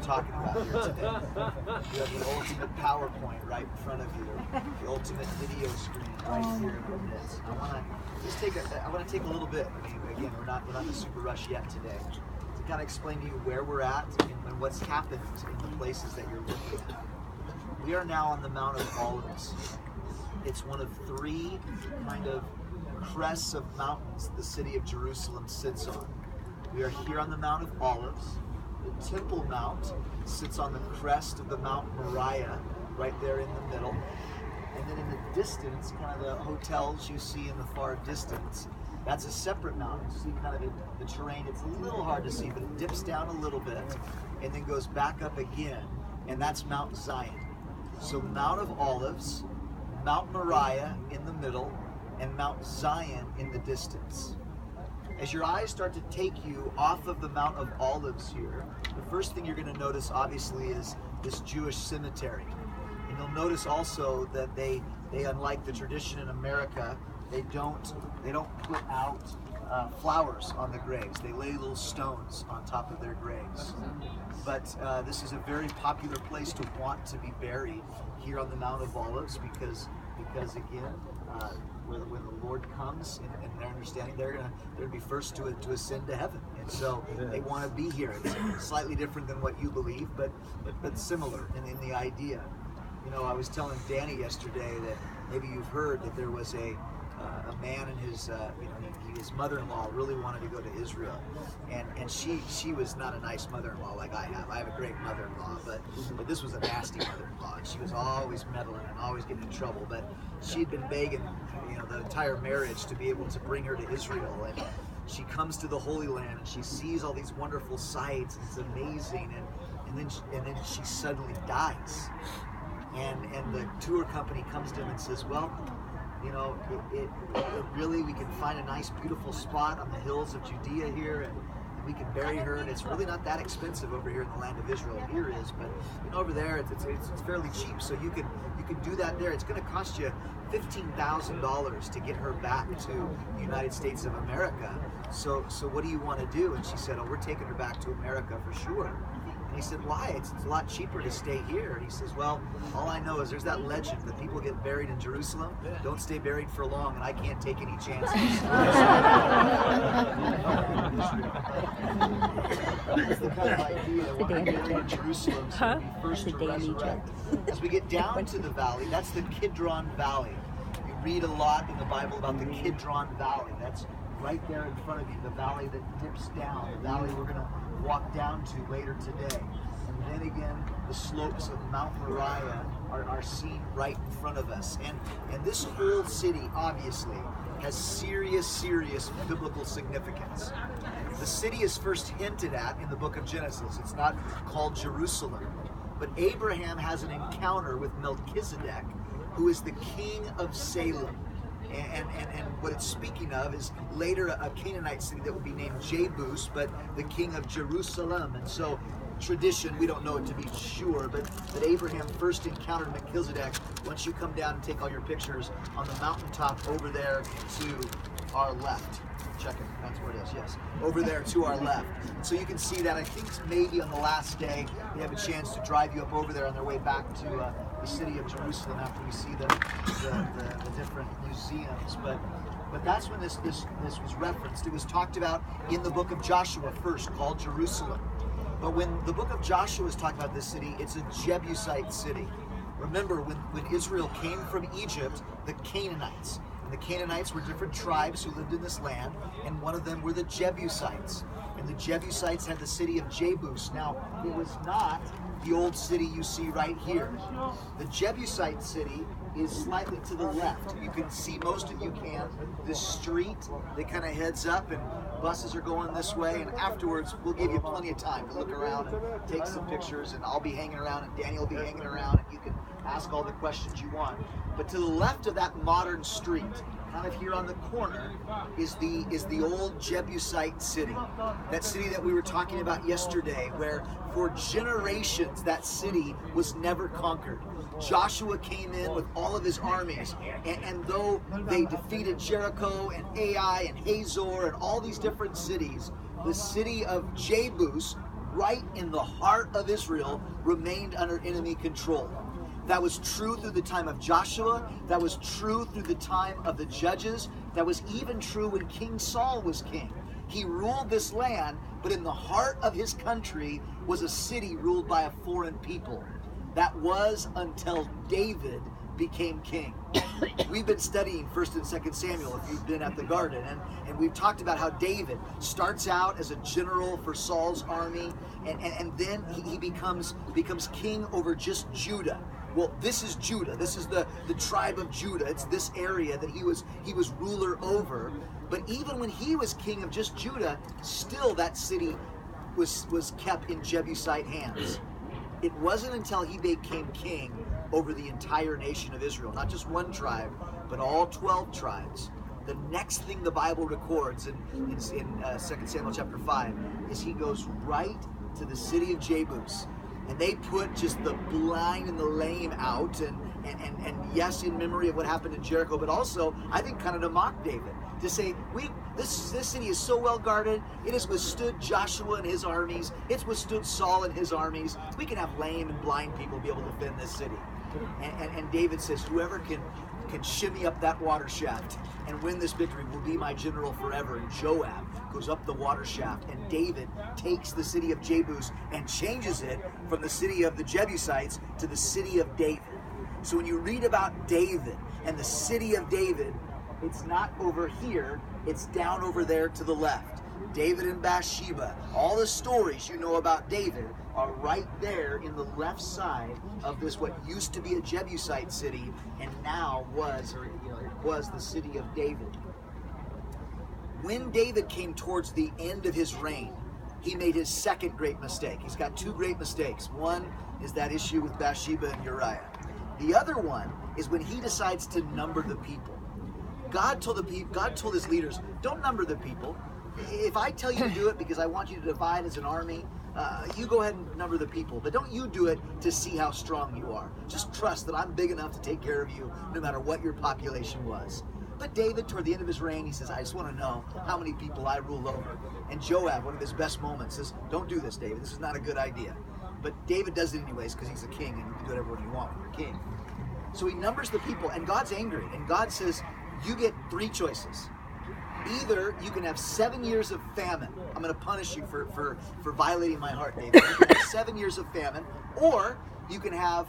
talking about here today. You have the ultimate PowerPoint right in front of you, the ultimate video screen right here in our midst. I want to take a little bit. I mean, again, we're not in a super rush yet today, to kind of explain to you where we're at and what's happened in the places that you're looking at. We are now on the Mount of Olives. It's one of three kind of crests of mountains the city of Jerusalem sits on. We are here on the Mount of Olives. The Temple Mount sits on the crest of the Mount Moriah, right there in the middle. And then in the distance, kind of the hotels you see in the far distance, that's a separate mountain. You see kind of the terrain, it's a little hard to see, but it dips down a little bit and then goes back up again, and that's Mount Zion. So Mount of Olives, Mount Moriah in the middle, and Mount Zion in the distance. As your eyes start to take you off of the Mount of Olives here, the first thing you're going to notice obviously is this Jewish cemetery. And you'll notice also that they unlike the tradition in America, they don't put out flowers on the graves. They lay little stones on top of their graves. But this is a very popular place to want to be buried here on the Mount of Olives because again, when the Lord comes, in their understanding, they're gonna be first to ascend to heaven, and so they want to be here. It's slightly different than what you believe, but similar in the idea. You know, I was telling Danny yesterday that maybe you've heard that there was a man and his his mother-in-law really wanted to go to Israel, and she was not a nice mother-in-law like I have. I have a great mother-in-law, but this was a nasty mother-in-law, and she was always meddling and always getting in trouble. But she'd been begging, the entire marriage to be able to bring her to Israel, and she comes to the Holy Land and she sees all these wonderful sights, and it's amazing, and then she suddenly dies, and the tour company comes to him and says, well, it really, we can find a nice, beautiful spot on the hills of Judea here, and we can bury her, and it's really not that expensive over here in the land of Israel. Here is, but over there, it's fairly cheap, so you can do that there. It's going to cost you $15,000 to get her back to the United States of America. So what do you want to do? And she said, oh, we're taking her back to America for sure. And he said, why? It's a lot cheaper to stay here. And he says, well, all I know is there's that legend that people get buried in Jerusalem, don't stay buried for long, and I can't take any chances. That's the kind of idea that when we're buried in Jerusalem, so we first to resurrect. As we get down to the valley, that's the Kidron Valley. You read a lot in the Bible about the Kidron Valley. That's right there in front of you, the valley that dips down, the valley we're going to walk down to later today. And then again, the slopes of Mount Moriah are seen right in front of us. And this whole city, obviously, has serious biblical significance. The city is first hinted at in the book of Genesis. It's not called Jerusalem. But Abraham has an encounter with Melchizedek, who is the king of Salem. And what it's speaking of is later a Canaanite city that would be named Jebus, but the king of Jerusalem. And so tradition, we don't know it to be sure, but that Abraham first encountered Melchizedek. Once you come down and take all your pictures on the mountaintop over there to our left. Check it, that's where it is, yes. Over there to our left. So you can see that. I think maybe on the last day they have a chance to drive you up over there on their way back to the city of Jerusalem after we see the different museums. But that's when this was referenced. It was talked about in the book of Joshua first, called Jerusalem. But when the book of Joshua is talking about this city, it's a Jebusite city. Remember, when Israel came from Egypt, the Canaanites. The Canaanites were different tribes who lived in this land, and one of them were the Jebusites. And the Jebusites had the city of Jebus. Now, it was not the old city you see right here. The Jebusite city is slightly to the left. You can see most of you can. This street that kind of heads up, and buses are going this way, and afterwards we'll give you plenty of time to look around and take some pictures, and I'll be hanging around, and Daniel will be hanging around, and you can ask all the questions you want. But to the left of that modern street, kind of here on the corner, is the old Jebusite city. That city that we were talking about yesterday, where for generations that city was never conquered. Joshua came in with all of his armies, and though they defeated Jericho and Ai and Hazor and all these different cities, the city of Jebus right in the heart of Israel, remained under enemy control. That was true through the time of Joshua. That was true through the time of the judges. That was even true when King Saul was king. He ruled this land, but in the heart of his country was a city ruled by a foreign people. That was until David became king. We've been studying 1st and 2nd Samuel, if you've been at the garden, and we've talked about how David starts out as a general for Saul's army, and then he becomes king over just Judah. Well, this is Judah. This is the tribe of Judah. It's this area that he was ruler over. But even when he was king of just Judah, still that city was kept in Jebusite hands. It wasn't until he became king over the entire nation of Israel, not just one tribe, but all 12 tribes. The next thing the Bible records in 2 Samuel chapter 5 is he goes right to the city of Jebus. And they put just the blind and the lame out, and yes, in memory of what happened in Jericho, but also, I think, kind of to mock David, to say, this city is so well guarded, it has withstood Joshua and his armies, it's withstood Saul and his armies, we can have lame and blind people be able to defend this city. And David says, whoever can shimmy up that water shaft and win this victory will be my general forever. And Joab goes up the water shaft, and David takes the city of Jebus and changes it from the city of the Jebusites to the city of David. So when you read about David and the city of David, it's not over here, it's down over there to the left. David and Bathsheba, all the stories you know about David are right there in the left side of this, what used to be a Jebusite city and now was the city of David. When David came towards the end of his reign, he made his second great mistake. He's got two great mistakes. One is that issue with Bathsheba and Uriah. The other one is when he decides to number the people. God told his leaders, don't number the people. If I tell you to do it because I want you to divide as an army, you go ahead and number the people. But don't you do it to see how strong you are. Just trust that I'm big enough to take care of you no matter what your population was. But David, toward the end of his reign, he says, I just want to know how many people I rule over. And Joab, one of his best moments, says, don't do this, David. This is not a good idea. But David does it anyways because he's a king and you can do whatever you want when you're king. So he numbers the people, and God's angry. And God says, you get three choices. Either you can have 7 years of famine. I'm going to punish you for violating my heart, David. You can have 7 years of famine, or you can have